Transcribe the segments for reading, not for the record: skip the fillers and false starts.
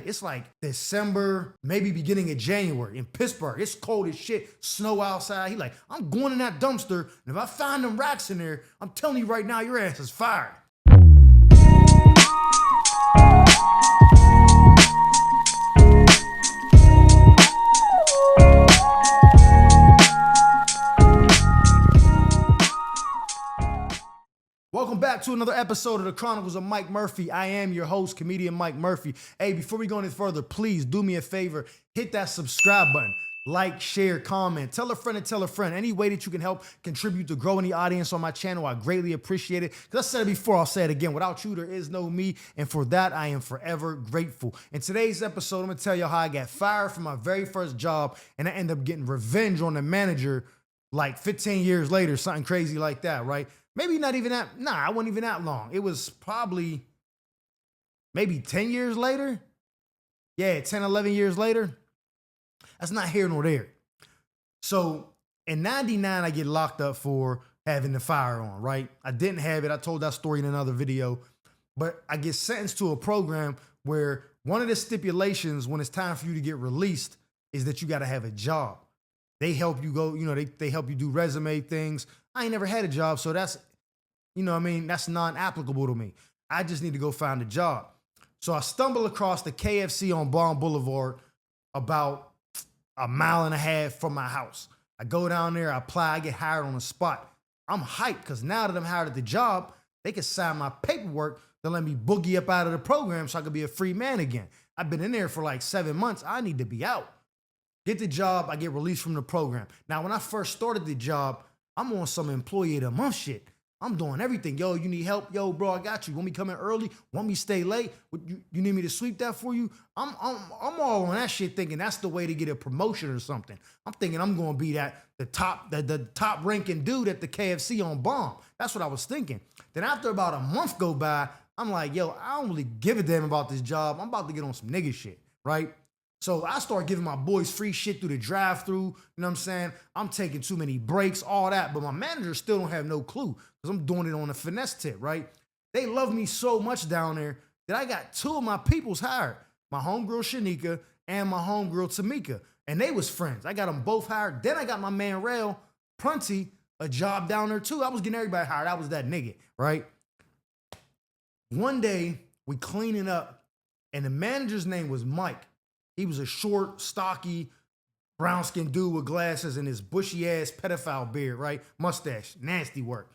it's like December, maybe beginning of January in Pittsburgh. It's cold as shit, snow outside. He like, I'm going in that dumpster, and if I find them racks in there, I'm telling you right now, your ass is fired. Welcome back to another episode of the Chronicles of Mike Murphy. I am your host, comedian Mike Murphy. Hey, before we go any further, please do me a favor. Hit that subscribe button. Like, share, comment. Tell a friend and tell a friend. Any way that you can help contribute to growing the audience on my channel, I greatly appreciate it. Because I said it before, I'll say it again. Without you, there is no me. And for that, I am forever grateful. In today's episode, I'm going to tell you how I got fired from my very first job. And I ended up getting revenge on the manager like 15 years later, something crazy like that, right? Maybe not even that. Nah, I wasn't even that long. It was probably maybe 10 years later. Yeah, 10, 11 years later. That's not here nor there. So in 99, I get locked up for having the firearm, right? I didn't have it. I told that story in another video. But I get sentenced to a program where one of the stipulations when it's time for you to get released is that you got to have a job. They help you go, they help you do resume things. I ain't never had a job, so that's, that's non-applicable to me. I just need to go find a job. So I stumble across the KFC on Bond Boulevard about a mile and a half from my house. I go down there, I apply, I get hired on the spot. I'm hyped because now that I'm hired at the job, they can sign my paperwork to let me boogie up out of the program so I could be a free man again. I've been in there for like 7 months. I need to be out. Get the job, I get released from the program. Now, when I first started the job, I'm on some employee of the month shit. I'm doing everything. Yo, you need help? Yo, bro, I got you. Want me come in early? Want me stay late? You need me to sweep that for you? I'm all on that shit thinking that's the way to get a promotion or something. I'm thinking I'm going to be the top ranking dude at the KFC on Bomb. That's what I was thinking. Then after about a month go by, I'm like, yo, I don't really give a damn about this job. I'm about to get on some nigga shit, right? So I start giving my boys free shit through the drive-thru. You know what I'm saying? I'm taking too many breaks, all that. But my manager still don't have no clue because I'm doing it on a finesse tip, right? They love me so much down there that I got two of my peoples hired. My homegirl Shanika and my homegirl Tamika. And they was friends. I got them both hired. Then I got my man Rail Prunty a job down there too. I was getting everybody hired. I was that nigga, right? One day, we cleaning up and the manager's name was Mike. He was a short, stocky, brown-skinned dude with glasses and his bushy-ass pedophile beard, right? Mustache. Nasty work.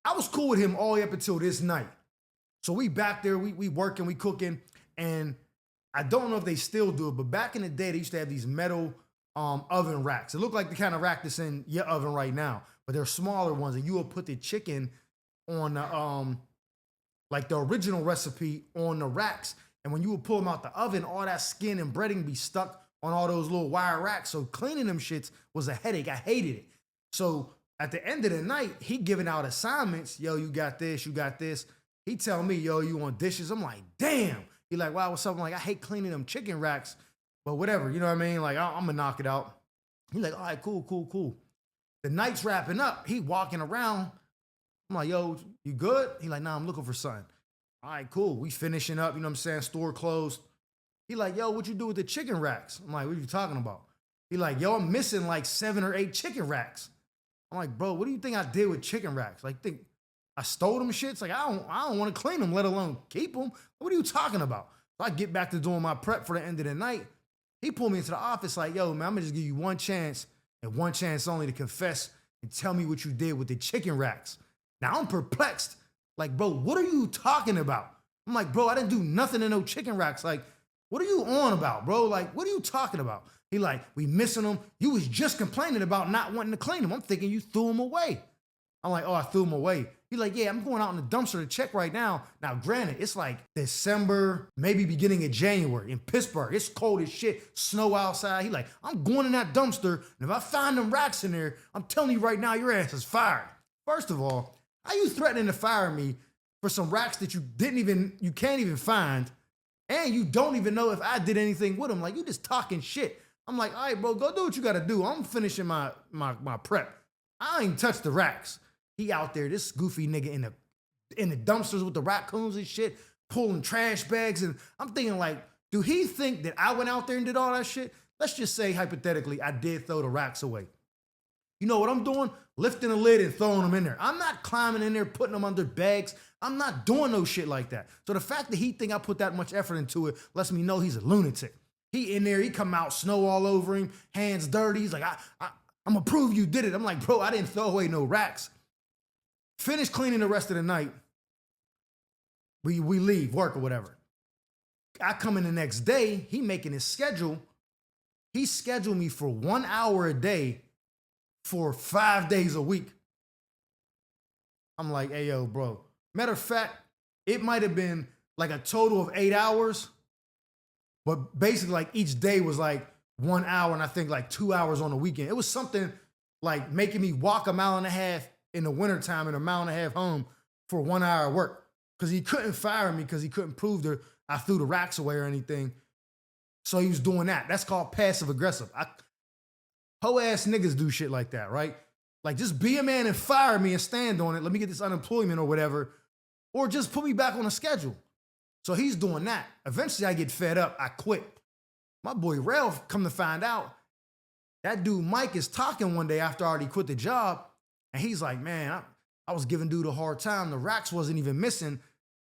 I was cool with him all the way up until this night. So we back there, we working, we cooking, and I don't know if they still do it, but back in the day, they used to have these metal oven racks. It looked like the kind of rack that's in your oven right now, but they're smaller ones, and you will put the chicken on the, like the original recipe on the racks. And when you would pull them out the oven, all that skin and breading be stuck on all those little wire racks. So cleaning them shits was a headache. I hated it. So at the end of the night, he giving out assignments. Yo, you got this, you got this. He telling me, yo, you want dishes? I'm like, damn. He like, wow, what's up? I'm like, I hate cleaning them chicken racks, but whatever. You know what I mean? Like, I'm gonna knock it out. He like, all right, cool. The night's wrapping up. He walking around. I'm like, yo, you good? He like, nah, I'm looking for something. All right, cool. We finishing up, you know what I'm saying? Store closed. He like, yo, what you do with the chicken racks? I'm like, what are you talking about? He like, yo, I'm missing like 7 or 8 chicken racks. I'm like, bro, what do you think I did with chicken racks? Like, think I stole them shits? Like, I don't want to clean them, let alone keep them. What are you talking about? So I get back to doing my prep for the end of the night. He pulled me into the office like, yo, man, I'm gonna just give you one chance and one chance only to confess and tell me what you did with the chicken racks. Now I'm perplexed. Like, bro, what are you talking about? I'm like, bro, I didn't do nothing to no chicken racks. Like, what are you on about, bro? Like, what are you talking about? He like, we missing them. You was just complaining about not wanting to clean them. I'm thinking you threw them away. I'm like, oh, I threw them away. He like, yeah, I'm going out in the dumpster to check right now. Now, granted, it's like December, maybe beginning of January in Pittsburgh. It's cold as shit, snow outside. He like, I'm going in that dumpster, and if I find them racks in there, I'm telling you right now, your ass is fired. First of all, how you threatening to fire me for some racks that you can't even find, and you don't even know if I did anything with them? Like, you just talking shit. I'm like, all right, bro, go do what you got to do. I'm finishing my prep. I ain't touched the racks. He out there, this goofy nigga in the dumpsters with the raccoons and shit, pulling trash bags, and I'm thinking like, Do he think that I went out there and did all that shit? Let's just say, hypothetically, I did throw the racks away. You know what I'm doing? Lifting the lid and throwing them in there. I'm not climbing in there, putting them under bags. I'm not doing no shit like that. So the fact that he think I put that much effort into it lets me know he's a lunatic. He in there, he come out, snow all over him, hands dirty. He's like, I'm gonna prove you did it. I'm like, bro, I didn't throw away no racks. Finish cleaning the rest of the night. We leave, work or whatever. I come in the next day, he making his schedule. He scheduled me for 1 hour a day for 5 days a week. I'm like, hey, yo, bro. Matter of fact, it might have been like a total of 8 hours, but basically like each day was like 1 hour and I think like 2 hours on the weekend. It was something like making me walk 1.5 miles in the wintertime and 1.5 miles home for 1 hour of work. Because he couldn't fire me because he couldn't prove that I threw the racks away or anything. So he was doing that. That's called passive aggressive. Hoe ass niggas do shit like that, right? Like just be a man and fire me and stand on it. Let me get this unemployment or whatever. Or just put me back on the schedule. So he's doing that. Eventually I get fed up. I quit. My boy Ralph, come to find out, that dude Mike is talking one day after I already quit the job. And he's like, man, I was giving dude a hard time. The racks wasn't even missing.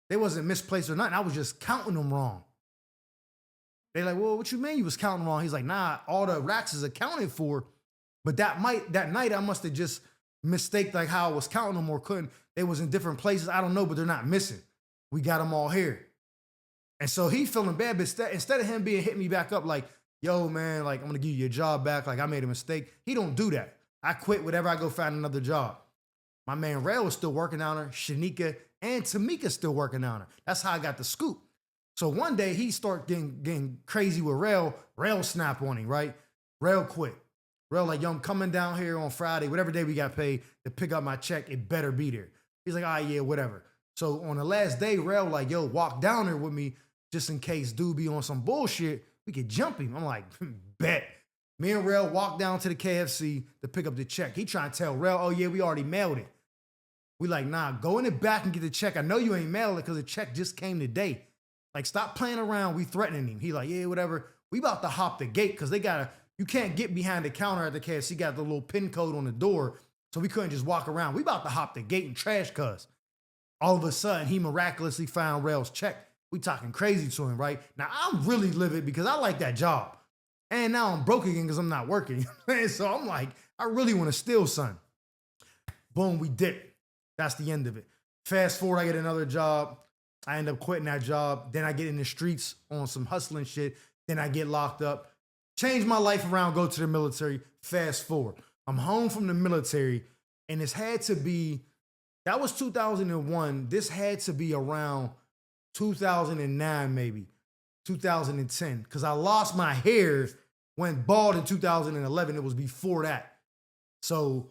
They wasn't misplaced or nothing. I was just counting them wrong. They're like, well, what you mean you was counting wrong? He's like, nah, all the racks is accounted for. But that night I must have just mistaked like how I was counting them or couldn't. They was in different places. I don't know, but they're not missing. We got them all here. And so he feeling bad, but instead of him hitting me back up like, yo, man, like I'm gonna give you your job back. Like I made a mistake. He don't do that. I quit whatever, I go find another job. My man Rail was still working on her. Shanika and Tamika still working on her. That's how I got the scoop. So one day he started getting crazy with Rail. Rail snap on him, right? Rail quit. Rail like, yo, I'm coming down here on Friday, whatever day we got paid, to pick up my check. It better be there. He's like, all right, yeah, whatever. So on the last day, Rail like, yo, walk down there with me just in case dude be on some bullshit. We could jump him. I'm like, bet. Me and Rail walk down to the KFC to pick up the check. He trying to tell Rail, oh yeah, we already mailed it. We like, nah, go in the back and get the check. I know you ain't mailed it because the check just came today. Like, stop playing around. We threatening him. He like, yeah, whatever. We about to hop the gate because you can't get behind the counter at the KFC. Got the little pin code on the door. So we couldn't just walk around. We about to hop the gate and trash cuz. All of a sudden, he miraculously found Rail's check. We talking crazy to him, right? Now, I'm really livid because I like that job. And now I'm broke again because I'm not working. So I'm like, I really want to steal, son. Boom, we dip. That's the end of it. Fast forward, I get another job. I end up quitting that job. Then I get in the streets on some hustling shit. Then I get locked up. Change my life around, go to the military. Fast forward. I'm home from the military, and this had to be, that was 2001. This had to be around 2009, maybe 2010, because I lost my hair, went bald in 2011. It was before that. So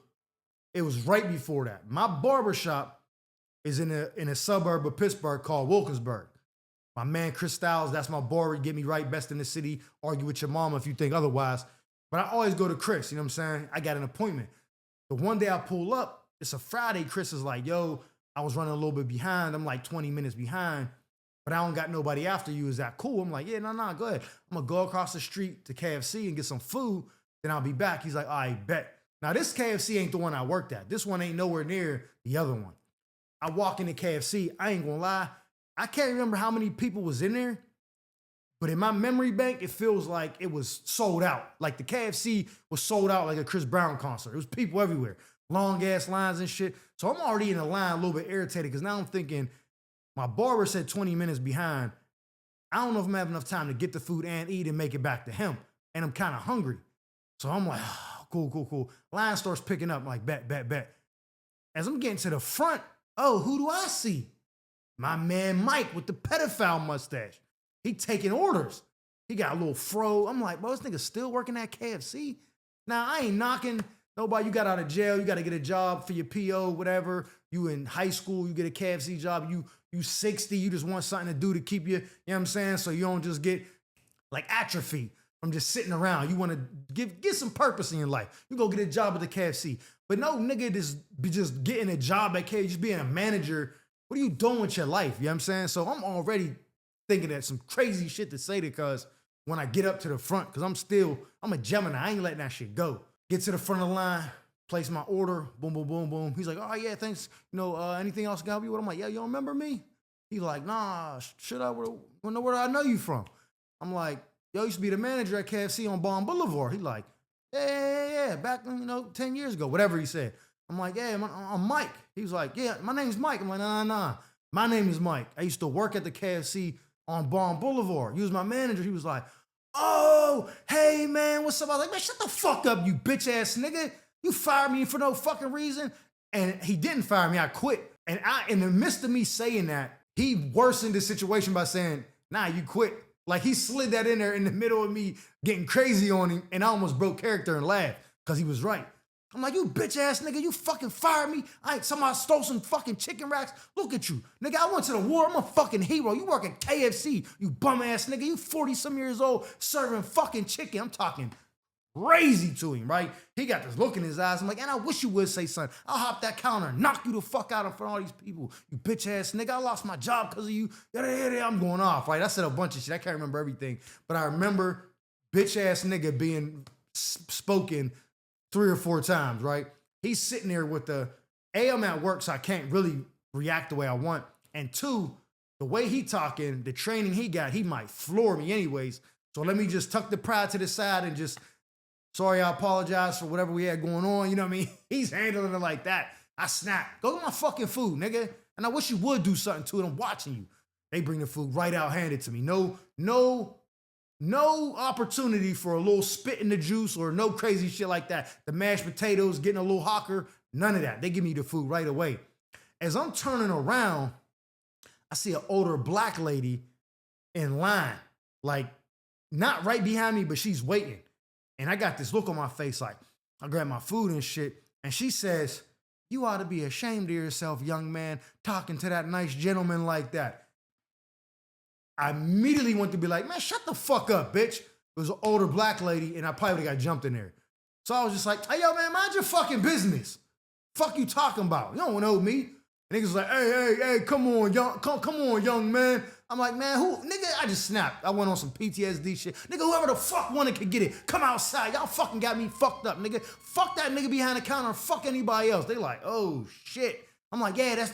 it was right before that. My barbershop is in a suburb of Pittsburgh called Wilkinsburg. My man Chris Styles, that's my barber. Get me right, best in the city. Argue with your mama if you think otherwise. But I always go to Chris, you know what I'm saying? I got an appointment. The one day I pull up, it's a Friday. Chris is like, yo, I was running a little bit behind. I'm like 20 minutes behind, but I don't got nobody after you. Is that cool? I'm like, yeah, no, go ahead. I'm going to go across the street to KFC and get some food. Then I'll be back. He's like, all right, bet. Now, this KFC ain't the one I worked at. This one ain't nowhere near the other one. I walk into KFC. I ain't going to lie. I can't remember how many people was in there, but in my memory bank, it feels like it was sold out. Like the KFC was sold out like a Chris Brown concert. It was people everywhere. Long ass lines and shit. So I'm already in the line a little bit irritated because now I'm thinking my barber said 20 minutes behind. I don't know if I'm having enough time to get the food and eat and make it back to him. And I'm kind of hungry. So I'm like, oh, cool. Line starts picking up. I'm like, bet. As I'm getting to the front, oh, who do I see? My man Mike with the pedophile mustache. He taking orders. He got a little fro. I'm like, bro, this nigga still working at KFC? Now, I ain't knocking nobody. You got out of jail. You got to get a job for your PO, whatever. You in high school, you get a KFC job. You 60, you just want something to do to keep you know what I'm saying? So you don't just get like atrophy from just sitting around. You want to get some purpose in your life. You go get a job at the KFC. But no nigga just getting a job at KFC, just being a manager. What are you doing with your life? You know what I'm saying? So I'm already thinking of some crazy shit to say because when I get up to the front, because I'm a Gemini. I ain't letting that shit go. Get to the front of the line, place my order, boom, boom, boom, boom. He's like, oh, yeah, thanks. Anything else I can help you with? I'm like, yeah, you don't remember me? He's like, nah, shit, I would know where I know you from. I'm like, yo, I used to be the manager at KFC on Bond Boulevard. He's like, yeah, back, 10 years ago, whatever he said. I'm like, yeah, I'm Mike. He was like, yeah, my name's Mike. I'm like, nah. My name is Mike. I used to work at the KFC on Bond Boulevard. He was my manager. He was like, oh, hey, man, what's up? I was like, man, shut the fuck up, you bitch ass nigga. You fired me for no fucking reason. And he didn't fire me. I quit. And in the midst of me saying that, he worsened the situation by saying, nah, you quit. Like he slid that in there in the middle of me getting crazy on him, and I almost broke character and laughed because he was right. I'm like, you bitch ass nigga, you fucking fired me. Somebody stole some fucking chicken racks. Look at you. Nigga, I went to the war. I'm a fucking hero. You work at KFC, you bum ass nigga. You 40-some years old serving fucking chicken. I'm talking crazy to him, right? He got this look in his eyes. I'm like, and I wish you would say something. I'll hop that counter and knock you the fuck out in front of all these people. You bitch ass nigga, I lost my job because of you. Yada, I'm going off, right? I said a bunch of shit. I can't remember everything. But I remember bitch ass nigga being spoken 3 or 4 times, right? He's sitting there with I'm at work, so I can't really react the way I want. And 2, the way he talking, the training he got, he might floor me anyways. So let me just tuck the pride to the side and just, sorry, I apologize for whatever we had going on. You know what I mean? He's handling it like that. I snap. Go get my fucking food, nigga. And I wish you would do something to it. I'm watching you. They bring the food right out, hand it to me. No opportunity for a little spit in the juice or no crazy shit like that. The mashed potatoes, getting a little hawker, none of that. They give me the food right away. As I'm turning around, I see an older black lady in line, like not right behind me, but she's waiting. And I got this look on my face, like I grab my food and shit. And she says, you ought to be ashamed of yourself, young man, talking to that nice gentleman like that. I immediately went to be like, man, shut the fuck up, bitch. It was an older black lady, and I probably got jumped in there. So I was just like, hey, yo, man, mind your fucking business. Fuck you talking about? You don't know me. And niggas was like, hey, come on, young man. I'm like, man, who? Nigga, I just snapped. I went on some PTSD shit. Nigga, whoever the fuck wanted could get it. Come outside. Y'all fucking got me fucked up, nigga. Fuck that nigga behind the counter. Fuck anybody else. They like, oh, shit. I'm like, yeah, that's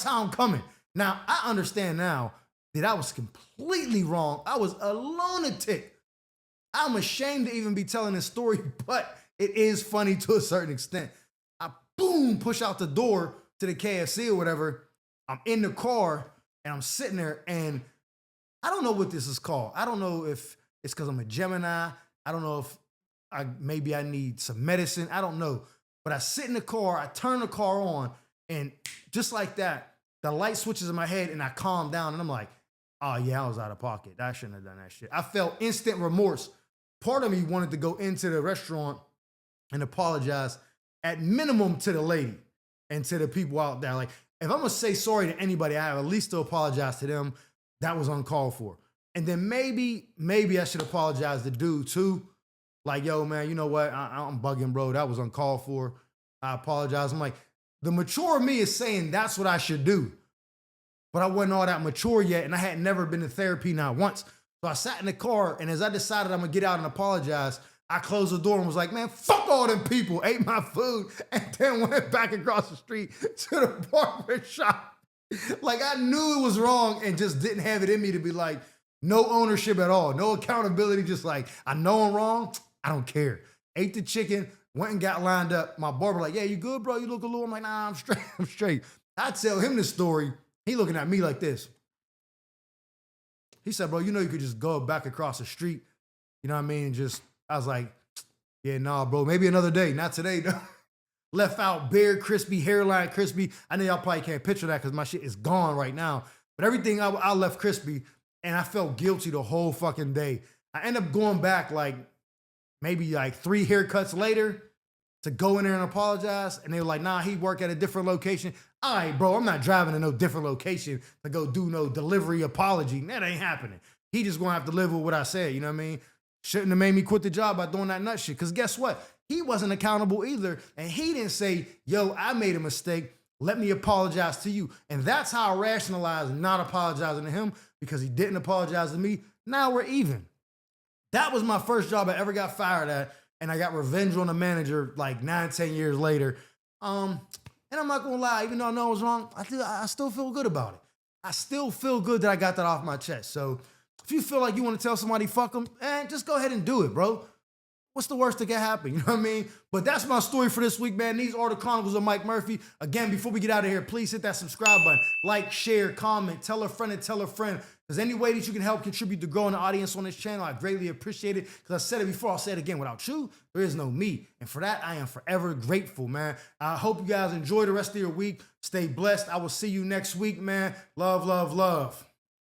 how I'm coming. Now, I understand now that I was completely wrong. I was a lunatic. I'm ashamed to even be telling this story, but it is funny to a certain extent. I push out the door to the KFC or whatever. I'm in the car and I'm sitting there and I don't know what this is called. I don't know if it's because I'm a Gemini. I don't know if maybe I need some medicine. I don't know. But I sit in the car, I turn the car on, and just like that, the light switches in my head and I calm down and I'm like, oh yeah, I was out of pocket. I shouldn't have done that shit. I felt instant remorse. Part of me wanted to go into the restaurant and apologize at minimum to the lady and to the people out there. Like, if I'm gonna say sorry to anybody, I have at least to apologize to them. That was uncalled for. And then maybe I should apologize to dude too. Like, yo, man, you know what? I'm bugging, bro. That was uncalled for. I apologize. I'm like, the mature me is saying that's what I should do. But I wasn't all that mature yet, and I had never been to therapy, not once. So I sat in the car, and as I decided I'm gonna get out and apologize, I closed the door and was like, man, fuck all them people, ate my food, and then went back across the street to the barber shop. Like, I knew it was wrong and just didn't have it in me to be like, no ownership at all, no accountability, just like, I know I'm wrong, I don't care. Ate the chicken, went and got lined up. My barber like, yeah, you good, bro? You look a little, I'm like, nah, I'm straight. I tell him the story. He looking at me like this. He said, bro, you know you could just go back across the street. You know what I mean? I was like, yeah, nah, bro, maybe another day. Not today, though. Left out bare crispy, hairline crispy. I know y'all probably can't picture that because my shit is gone right now. But everything I left crispy, and I felt guilty the whole fucking day. I end up going back maybe 3 haircuts later to go in there and apologize. And they were like, nah, he work at a different location. All right, bro, I'm not driving to no different location to go do no delivery apology. That ain't happening. He just gonna have to live with what I said, you know what I mean? Shouldn't have made me quit the job by doing that nut shit. Because guess what? He wasn't accountable either. And he didn't say, yo, I made a mistake. Let me apologize to you. And that's how I rationalize not apologizing to him, because he didn't apologize to me. Now we're even. That was my first job I ever got fired at, and I got revenge on the manager like 9, 10 years later. And I'm not gonna lie, even though I know I was wrong, I still feel good about it. I still feel good that I got that off my chest. So if you feel like you want to tell somebody fuck them, just go ahead and do it, bro. What's the worst that can happen? You know what I mean? But that's my story for this week, man. These are the Chronicles of Mike Murphy. Again, before we get out of here, please hit that subscribe button. Like, share, comment, tell a friend and tell a friend. There's any way that you can help contribute to growing the audience on this channel, I greatly appreciate it. Because I said it before, I'll say it again. Without you, there is no me. And for that, I am forever grateful, man. I hope you guys enjoy the rest of your week. Stay blessed. I will see you next week, man. Love, love, love.